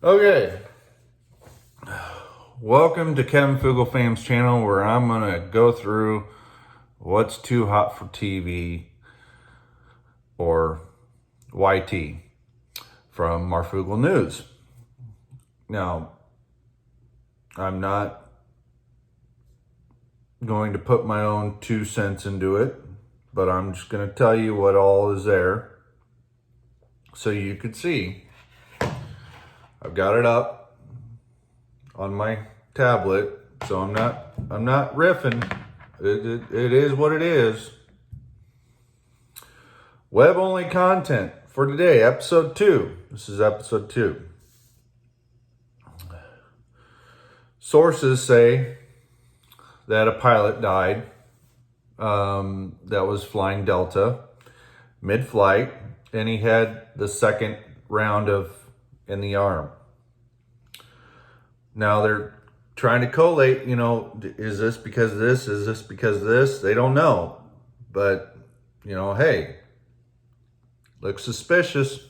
Okay, welcome to Kevin Fugelfam's channel, where I'm going to go through what's too hot for TV, or YT, from Marfugel News. Now, I'm not going to put my own 2 cents into it, but I'm just going to tell you what all is there so you could see. I've got it up on my tablet, so I'm not riffing. It is what it is. Web only content for today, episode 2. This is episode 2. Sources say that a pilot died that was flying Delta mid-flight, and he had the second round in the arm. Now they're trying to collate, is this because of this? Is this because of this? They don't know. But, hey, looks suspicious.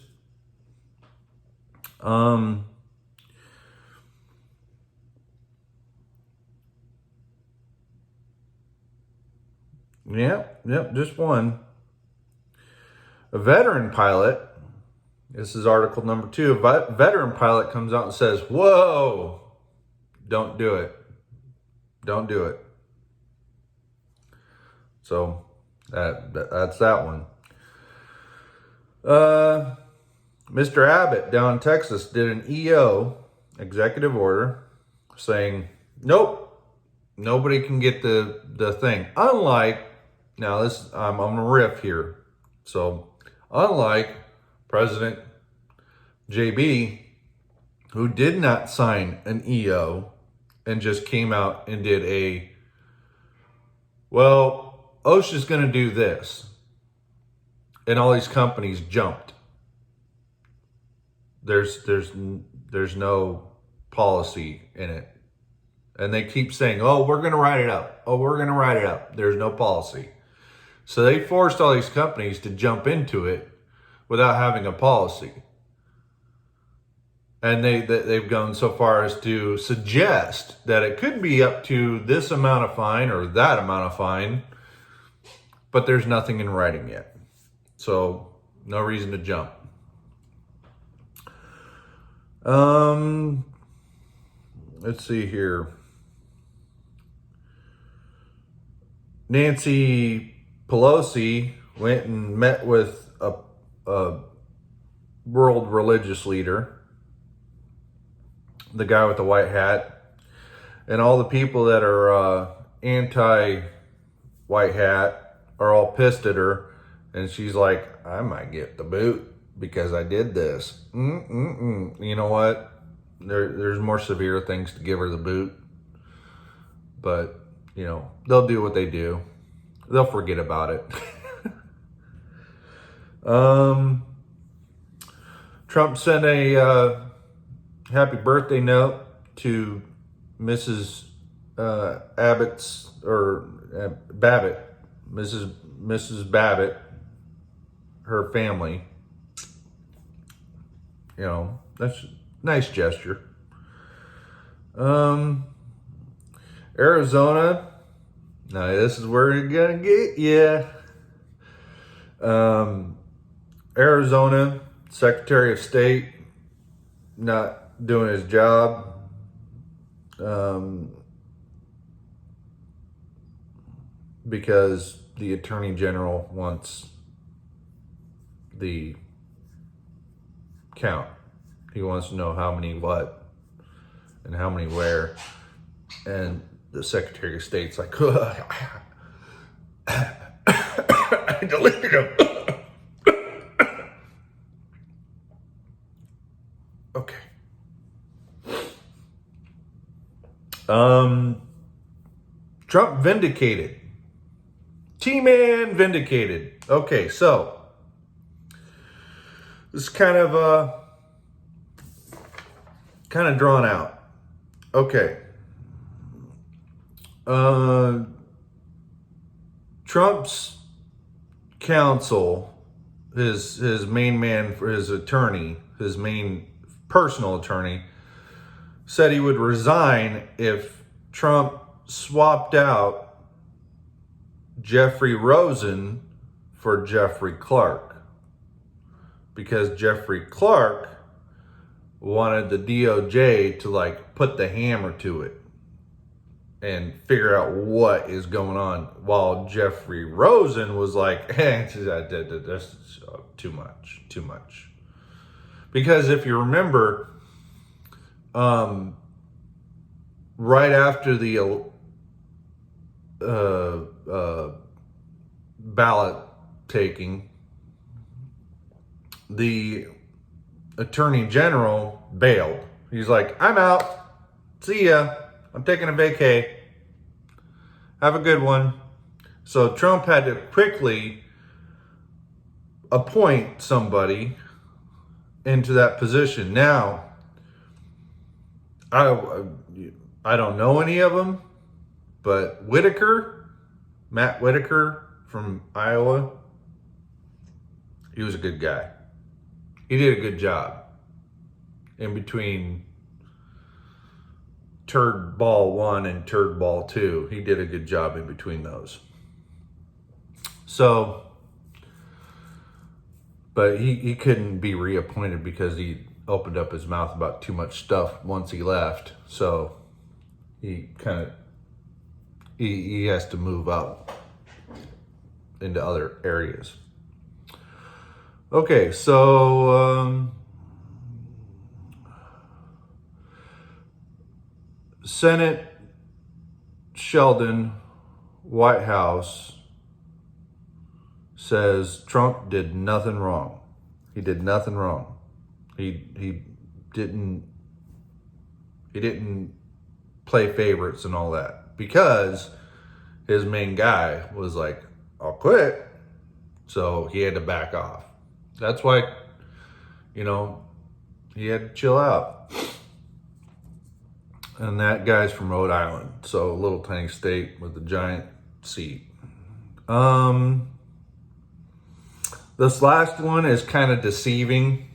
Yep, just one. A veteran pilot, this is article number 2, a veteran pilot comes out and says, whoa, don't do it. Don't do it. So that's that one. Mr. Abbott down in Texas did an EO, executive order, saying, nope, nobody can get the thing. Unlike, now this, I'm on a riff here. So unlike President JB, who did not sign an EO and just came out and did OSHA's going to do this. And all these companies jumped. There's no policy in it. And they keep saying, oh, we're going to write it up. Oh, we're going to write it up. There's no policy. So they forced all these companies to jump into it without having a policy. And they've gone so far as to suggest that it could be up to this amount of fine or that amount of fine, but there's nothing in writing yet. So no reason to jump. Let's see here. Nancy Pelosi went and met with a world religious leader, the guy with the white hat, and all the people that are anti-white hat are all pissed at her, and she's like, I might get the boot because I did this. You know what? There's more severe things to give her the boot, but they'll do what they do. They'll forget about it. Trump sent a happy birthday note to Mrs. Babbitt, Mrs. Babbitt, her family. That's a nice gesture. Arizona. Now this is where you're gonna get Arizona Secretary of State not doing his job. Because the Attorney General wants the count. He wants to know how many what and how many where. And the Secretary of State's like, I deleted him. Okay. Trump vindicated. T-Man vindicated. Okay, so this is kind of drawn out. Okay. Trump's counsel, his main man for his attorney, his main personal attorney, said he would resign if Trump swapped out Jeffrey Rosen for Jeffrey Clark, because Jeffrey Clark wanted the DOJ to like put the hammer to it and figure out what is going on, while Jeffrey Rosen was like, hey, that's too much. Because if you remember, right after the ballot taking, the Attorney General bailed. He's like, I'm out. See ya. I'm taking a vacay. Have a good one. So Trump had to quickly appoint somebody into that position. Now, I don't know any of them, but Matt Whitaker from Iowa, he was a good guy. He did a good job in between turd ball 1 and turd ball 2. He did a good job in between those. So, but he couldn't be reappointed because he opened up his mouth about too much stuff once he left. So he has to move up into other areas. Okay, so Senate Sheldon Whitehouse says Trump did nothing wrong. He did nothing wrong. He didn't play favorites and all that, because his main guy was like, I'll quit. So he had to back off. That's why, he had to chill out. And that guy's from Rhode Island, so a little tiny state with a giant seat. This last one is kind of deceiving.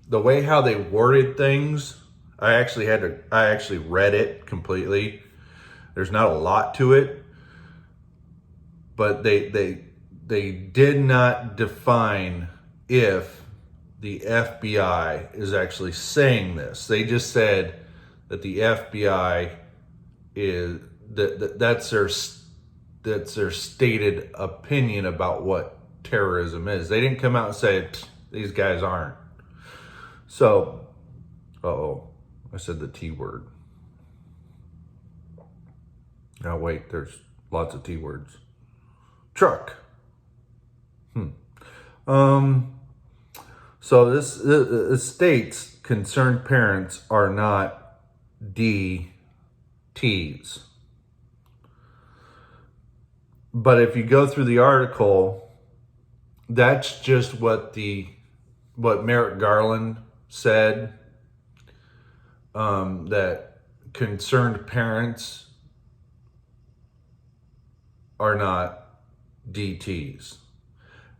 The way how they worded things, I actually read it completely. There's not a lot to it, but they did not define if the FBI is actually saying this. They just said that the FBI is that's their stated opinion about what terrorism is. They didn't come out and say these guys aren't. So, I said the T word. Now wait, there's lots of T words. Truck. So this states concerned parents are not DTs. But if you go through the article, that's just what Merrick Garland said, that concerned parents are not DTs.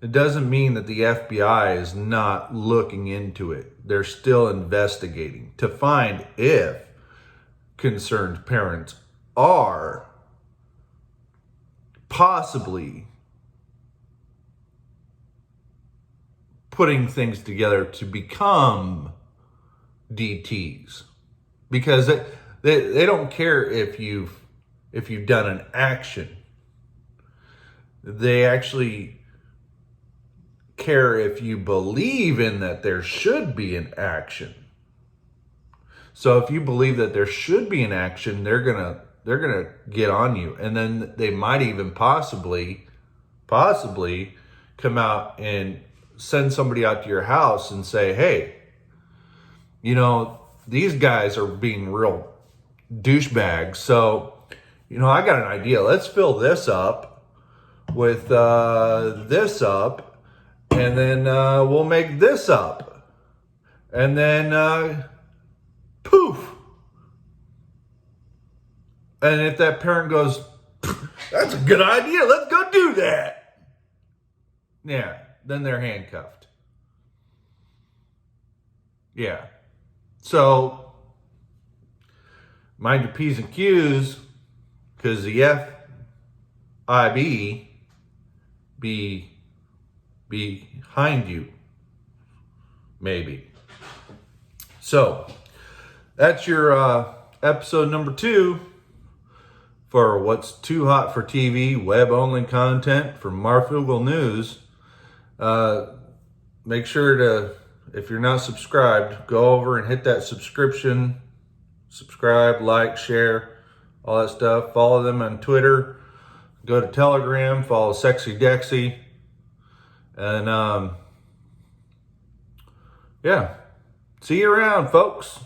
It doesn't mean that the FBI is not looking into it. They're still investigating to find if concerned parents are possibly putting things together to become DTs, because they don't care if you've done an action. They actually care if you believe in that there should be an action. So if you believe that there should be an action, they're gonna get on you, and then they might even possibly come out and send somebody out to your house and say, hey, these guys are being real douchebags. So, I got an idea. Let's fill this up with this up, and then we'll make this up. And then poof. And if that parent goes, that's a good idea, let's go do that. Yeah, then they're handcuffed. Yeah. So mind your P's and Q's, because the FIB be behind you, maybe. So that's your episode number 2 for What's Too Hot for TV, web-only content from Marfoogle News. Make sure to, if you're not subscribed, go over and hit that subscription. Subscribe, like, share, all that stuff. Follow them on Twitter. Go to Telegram, follow Sexy Dexy. And yeah, see you around, folks.